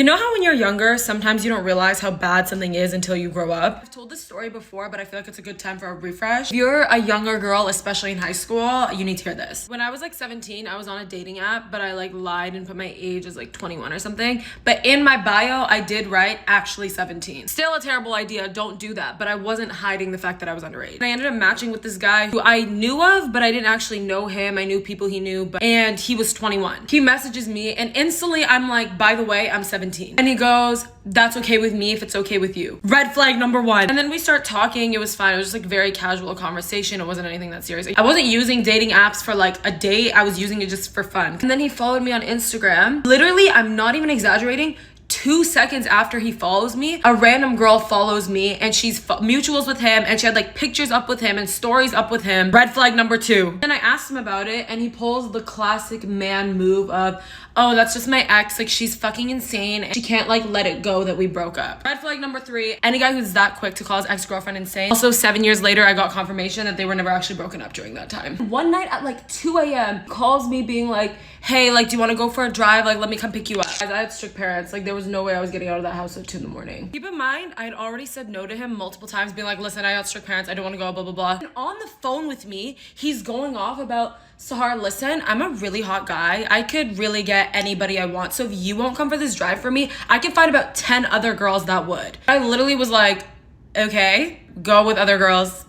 You know how when you're younger, sometimes you don't realize how bad something is until you grow up? I've told this story before, but I feel like it's a good time for a refresh. If you're a younger girl, especially in high school, you need to hear this. When I was like 17, I was on a dating app, but I like lied and put my age as like 21 or something. But in my bio, I did write actually 17. Still a terrible idea, don't do that. But I wasn't hiding the fact that I was underage. And I ended up matching with this guy who I knew of, but I didn't actually know him. I knew people he knew, and he was 21. He messages me and instantly I'm like, by the way, I'm 17. And he goes, that's okay with me if it's okay with you. Red flag number one. And then we start talking. It was fine. It was just like very casual conversation. It wasn't anything that serious. I wasn't using dating apps for like a date. I was using it just for fun. And then he followed me on Instagram. Literally, I'm not even exaggerating. 2 seconds after he follows me, a random girl follows me and she's mutuals with him and she had like pictures up with him and stories up with him. Red flag number two. Then I asked him about it and he pulls the classic man move of, oh, that's just my ex, like she's fucking insane. She can't like let it go that we broke up. Red flag number three, any guy who's that quick to call his ex-girlfriend insane. Also 7 years later, I got confirmation that they were never actually broken up during that time. One night at like 2 a.m. calls me being like, hey, like, do you want to go for a drive? Like, let me come pick you up. Guys, I had strict parents. Like, there was no way I was getting out of that house at 2 in the morning. Keep in mind, I had already said no to him multiple times, being like, listen, I got strict parents. I don't want to go, blah, blah, blah. And on the phone with me, he's going off about, Sahar, listen, I'm a really hot guy. I could really get anybody I want. So if you won't come for this drive for me, I can find about 10 other girls that would. I literally was like, okay, go with other girls.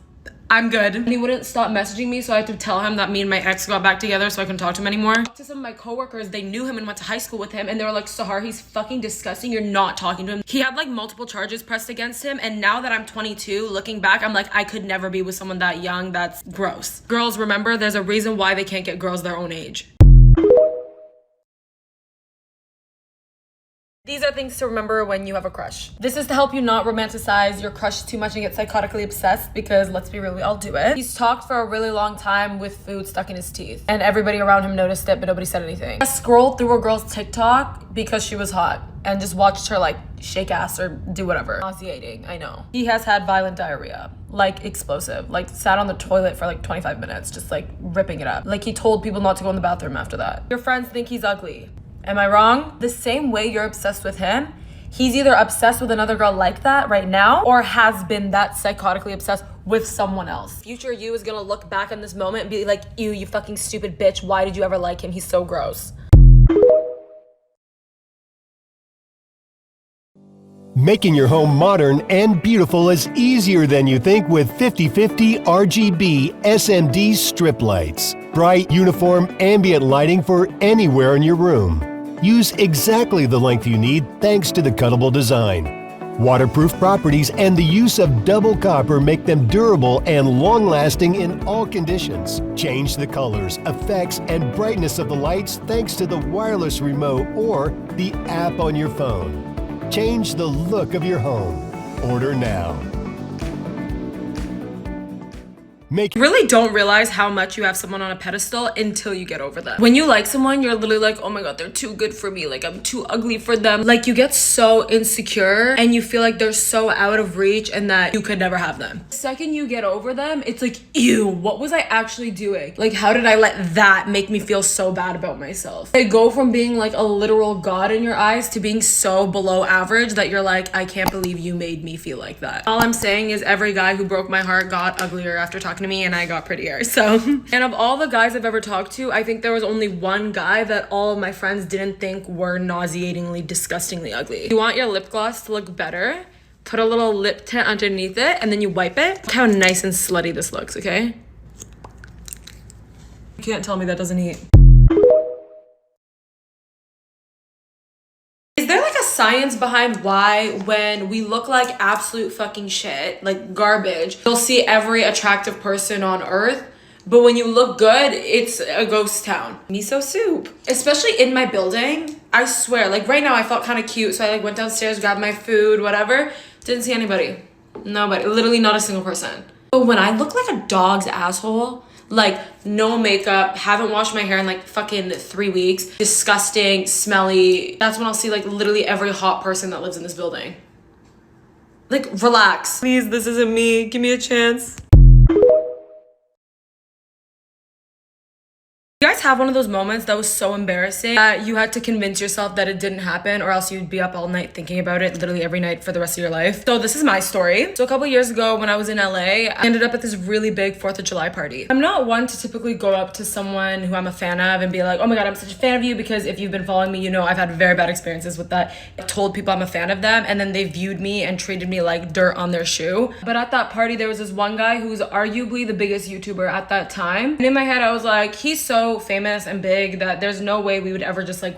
I'm good. And he wouldn't stop messaging me, so I had to tell him that me and my ex got back together so I couldn't talk to him anymore. To some of my coworkers, they knew him and went to high school with him, and they were like, Sahar, he's fucking disgusting. You're not talking to him. He had like multiple charges pressed against him, and now that I'm 22, looking back, I'm like, I could never be with someone that young. That's gross. Girls, remember, there's a reason why they can't get girls their own age. These are things to remember when you have a crush. This is to help you not romanticize your crush too much and get psychotically obsessed, because let's be real, we all do it. He's talked for a really long time with food stuck in his teeth, and everybody around him noticed it, but nobody said anything. I scrolled through a girl's TikTok because she was hot and just watched her like shake ass or do whatever. Nauseating, I know. He has had violent diarrhea, like explosive, like sat on the toilet for like 25 minutes, just like ripping it up. Like he told people not to go in the bathroom after that. Your friends think he's ugly. Am I wrong? The same way you're obsessed with him, he's either obsessed with another girl like that right now or has been that psychotically obsessed with someone else. Future you is gonna look back on this moment and be like, ew, you fucking stupid bitch. Why did you ever like him? He's so gross. Making your home modern and beautiful is easier than you think with 50/50 RGB SMD strip lights. Bright, uniform, ambient lighting for anywhere in your room. Use exactly the length you need thanks to the cuttable design. Waterproof properties and the use of double copper make them durable and long-lasting in all conditions. Change the colors, effects, and brightness of the lights thanks to the wireless remote or the app on your phone. Change the look of your home. Order now. You really don't realize how much you have someone on a pedestal until you get over them. When you like someone, you're literally like, oh my god, they're too good for me, like I'm too ugly for them. Like you get so insecure and you feel like they're so out of reach and that you could never have them. The second you get over them, it's like, ew, what was I actually doing? Like, how did I let that make me feel so bad about myself? They go from being like a literal god in your eyes to being so below average that you're like, I can't believe you made me feel like that. All I'm saying is every guy who broke my heart got uglier after talking to me, and I got prettier. So, and of all the guys I've ever talked to, I think there was only one guy that all of my friends didn't think were nauseatingly, disgustingly ugly. You want your lip gloss to look better? Put a little lip tint underneath it, and then you wipe it. Look how nice and slutty this looks, okay? You can't tell me that doesn't heat. Is there like a science behind why when we look like absolute fucking shit, like garbage, you'll see every attractive person on earth, but when you look good, it's a ghost town? Miso soup. Especially in my building, I swear, like right now I felt kind of cute, so I like went downstairs, grabbed my food, whatever. Didn't see anybody. Nobody. Literally not a single person. But when I look like a dog's asshole, like no makeup, haven't washed my hair in like fucking 3 weeks, disgusting, smelly, that's when I'll see like literally every hot person that lives in this building. Like, relax. Please, this isn't me. Give me a chance. You guys have one of those moments that was so embarrassing that you had to convince yourself that it didn't happen, or else you'd be up all night thinking about it literally every night for the rest of your life? So this is my story. So a couple years ago when I was in LA, I ended up at this really big 4th of July party. I'm not one to typically go up to someone who I'm a fan of and be like, oh my god, I'm such a fan of you, because if you've been following me, you know I've had very bad experiences with that. I told people I'm a fan of them and then they viewed me and treated me like dirt on their shoe. But at that party, there was this one guy who was arguably the biggest YouTuber at that time. And in my head, I was like, he's so famous and big that there's no way we would ever just like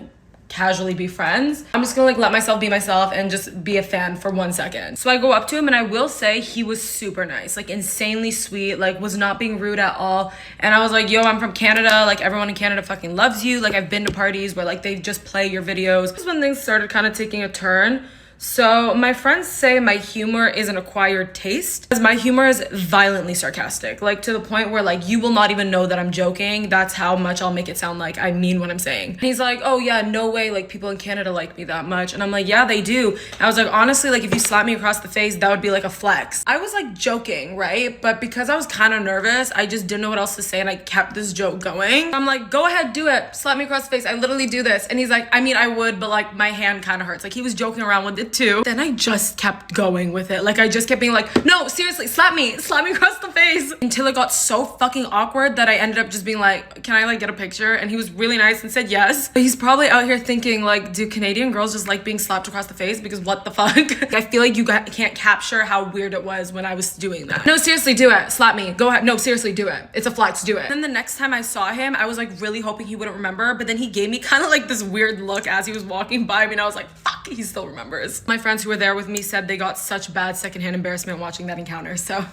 casually be friends. I'm just gonna like let myself be myself and just be a fan for 1 second. So I go up to him and I will say he was super nice, like insanely sweet, like was not being rude at all. And I was like, yo, I'm from Canada, like everyone in Canada fucking loves you. Like I've been to parties where like they just play your videos. This is when things started kind of taking a turn. So my friends say my humor is an acquired taste, because my humor is violently sarcastic, like to the point where like you will not even know that I'm joking. That's how much I'll make it sound like I mean what I'm saying. And he's like, oh yeah, no way, like people in Canada like me that much. And I'm like, yeah, they do. And I was like, honestly, like if you slap me across the face, that would be like a flex. I was like joking, right? But because I was kind of nervous, I just didn't know what else to say and I kept this joke going. I'm like, go ahead, do it, slap me across the face, I literally do this. And he's like, I mean I would, but like my hand kind of hurts. Like he was joking around with it too. Then I just kept going with it. Like I just kept being like, no, seriously, slap me across the face, until it got so fucking awkward that I ended up just being like, can I like get a picture? And he was really nice and said yes. But he's probably out here thinking like, do Canadian girls just like being slapped across the face? Because what the fuck? I feel like you can't capture how weird it was when I was doing that. No, seriously, do it, slap me, go ahead. No, seriously, do it, it's a flex, do it. Then the next time I saw him, I was like really hoping he wouldn't remember, but then he gave me kind of like this weird look as he was walking by me, and I was like, fuck, he still remembers. My friends who were there with me said they got such bad secondhand embarrassment watching that encounter, so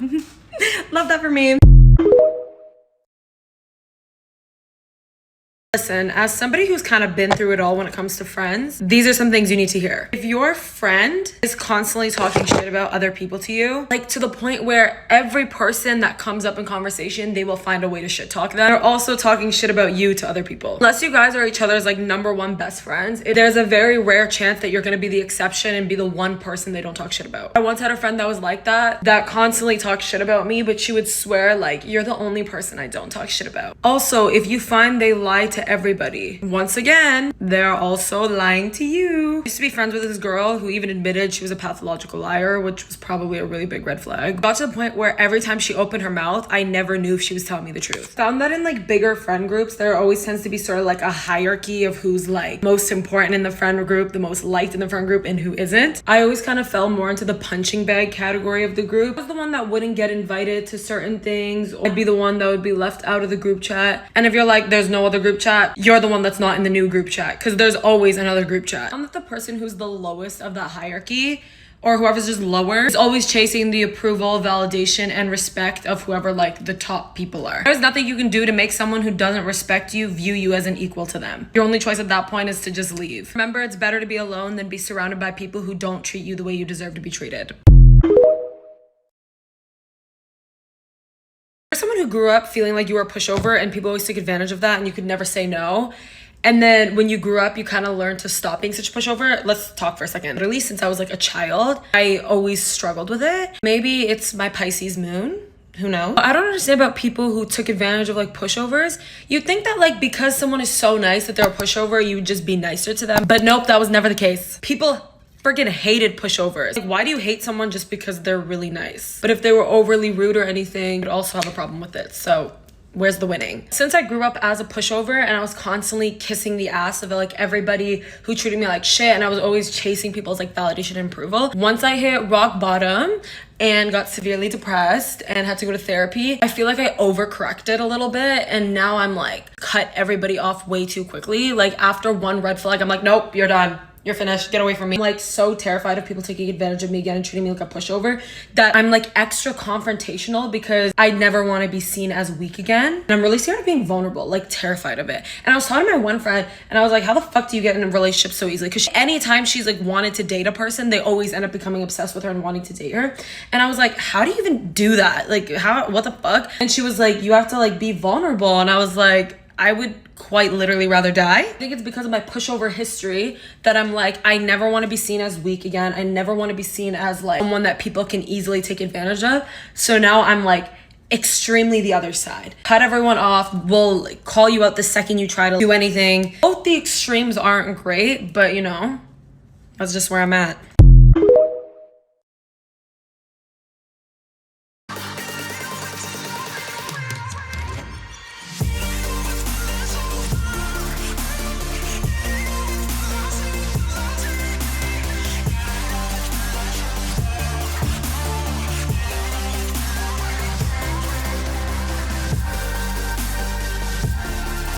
love that for me. Listen, as somebody who's kind of been through it all when it comes to friends, these are some things you need to hear. If your friend is constantly talking shit about other people to you, like to the point where every person that comes up in conversation, they will find a way to shit talk them, they're also talking shit about you to other people. Unless you guys are each other's like #1 best friends, there's a very rare chance that you're gonna be the exception and be the one person they don't talk shit about. I once had a friend that was like that constantly talked shit about me, but she would swear like, you're the only person I don't talk shit about. Also, if you find they lie to everybody, once again, they're also lying to you. I used to be friends with this girl who even admitted she was a pathological liar, which was probably a really big red flag. Got to the point where every time she opened her mouth, I never knew if she was telling me the truth. Found that in like bigger friend groups, there always tends to be sort of like a hierarchy of who's like most important in the friend group, the most liked in the friend group, and who isn't. I always kind of fell more into the punching bag category of the group. I was the one that wouldn't get invited to certain things, or I'd be the one that would be left out of the group chat. And if you're like, there's no other group chat, you're the one that's not in the new group chat, because there's always another group chat. I'm not the person who's the lowest of that hierarchy, or whoever's just lower is always chasing the approval, validation, and respect of whoever like the top people are. There's nothing you can do to make someone who doesn't respect you view you as an equal to them. Your only choice at that point is to just leave. Remember, it's better to be alone than be surrounded by people who don't treat you the way you deserve to be treated. Someone who grew up feeling like you were a pushover and people always took advantage of that and you could never say no. And then when you grew up, you kind of learned to stop being such a pushover. Let's talk for a second. Literally, since I was like a child, I always struggled with it. Maybe it's my Pisces moon. Who knows? I don't understand about people who took advantage of like pushovers. You'd think that like because someone is so nice that they're a pushover, you would just be nicer to them. But nope, that was never the case. People freaking hated pushovers. Like, why do you hate someone just because they're really nice? But if they were overly rude or anything, you'd also have a problem with it. So where's the winning? Since I grew up as a pushover and I was constantly kissing the ass of like everybody who treated me like shit, and I was always chasing people's like validation and approval, once I hit rock bottom and got severely depressed and had to go to therapy, I feel like I overcorrected a little bit, and now I'm like cut everybody off way too quickly. Like after one red flag, I'm like, nope, you're done. You're finished, get away from me. I'm like so terrified of people taking advantage of me again and treating me like a pushover that I'm like extra confrontational, because I never want to be seen as weak again. And I'm really scared of being vulnerable, like terrified of it. And I was talking to my one friend and I was like, how the fuck do you get in a relationship so easily? Because anytime she's like wanted to date a person, they always end up becoming obsessed with her and wanting to date her. And I was like, how do you even do that? Like how, what the fuck? And she was like, you have to like be vulnerable. And I was like, I would quite literally rather die. I think it's because of my pushover history that I'm like, I never want to be seen as weak again. I never want to be seen as like someone that people can easily take advantage of. So now I'm like extremely the other side. Cut everyone off, will call you out the second you try to do anything. Both the extremes aren't great, but you know, that's just where I'm at.